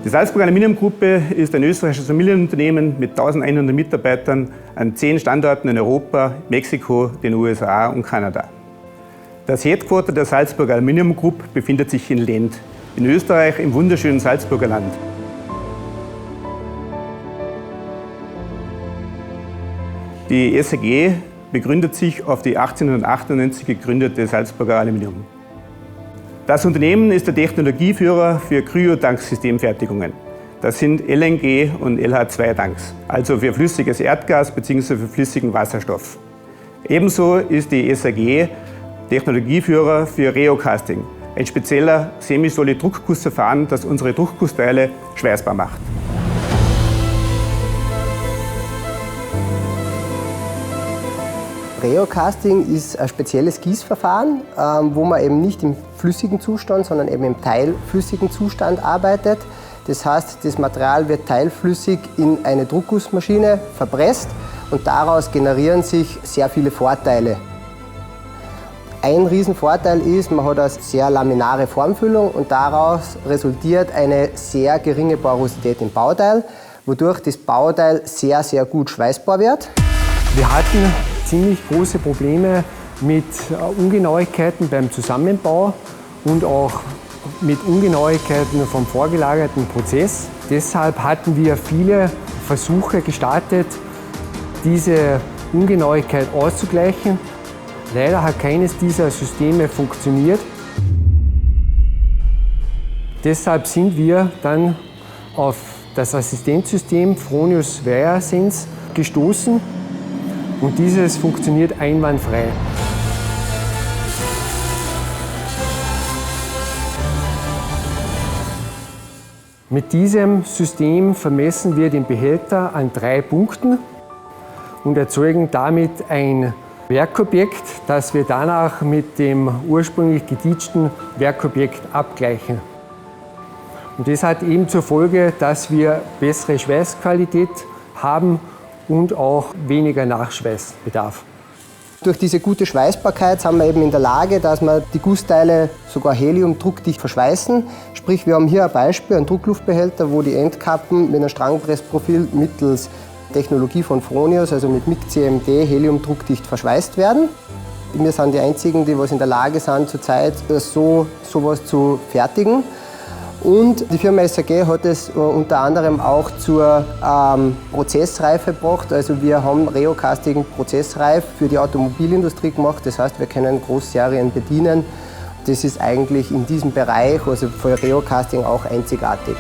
Die Salzburger Aluminiumgruppe ist ein österreichisches Familienunternehmen mit 1100 Mitarbeitern an 10 Standorten in Europa, Mexiko, den USA und Kanada. Das Headquarter der Salzburger Aluminium Group befindet sich in Lend, in Österreich im wunderschönen Salzburger Land. Die SAG begründet sich auf die 1898 gegründete Salzburger Aluminium. Das Unternehmen ist der Technologieführer für Kryotanksystemfertigungen. Das sind LNG und LH2-Tanks, also für flüssiges Erdgas bzw. für flüssigen Wasserstoff. Ebenso ist die SAG Technologieführer für Reocasting, ein spezieller Semisolid-Druckgussverfahren, das unsere Druckgussteile schweißbar macht. Reocasting ist ein spezielles Gießverfahren, wo man eben nicht im flüssigen Zustand, sondern eben im teilflüssigen Zustand arbeitet. Das heißt, das Material wird teilflüssig in eine Druckgussmaschine verpresst und daraus generieren sich sehr viele Vorteile. Ein Riesenvorteil ist, man hat eine sehr laminare Formfüllung und daraus resultiert eine sehr geringe Porosität im Bauteil, wodurch das Bauteil sehr, sehr gut schweißbar wird. Wir hatten ziemlich große Probleme mit Ungenauigkeiten beim Zusammenbau und auch mit Ungenauigkeiten vom vorgelagerten Prozess. Deshalb hatten wir viele Versuche gestartet, diese Ungenauigkeit auszugleichen. Leider hat keines dieser Systeme funktioniert. Deshalb sind wir dann auf das Assistenzsystem Fronius VariaSense gestoßen. Und dieses funktioniert einwandfrei. Mit diesem System vermessen wir den Behälter an 3 Punkten und erzeugen damit ein Werkobjekt, das wir danach mit dem ursprünglich geditschten Werkobjekt abgleichen. Und das hat eben zur Folge, dass wir bessere Schweißqualität haben und auch weniger Nachschweißbedarf. Durch diese gute Schweißbarkeit sind wir eben in der Lage, dass wir die Gussteile sogar heliumdruckdicht verschweißen. Sprich, wir haben hier ein Beispiel, einen Druckluftbehälter, wo die Endkappen mit einem Strangpressprofil mittels Technologie von Fronius, also mit MIG-CMD, heliumdruckdicht verschweißt werden. Wir sind die Einzigen, die in der Lage sind, zurzeit sowas zu fertigen. Und die Firma SAG hat es unter anderem auch zur Prozessreife gebracht. Also wir haben Reocasting prozessreif für die Automobilindustrie gemacht. Das heißt, wir können Großserien bedienen. Das ist eigentlich in diesem Bereich, also für Reocasting, auch einzigartig.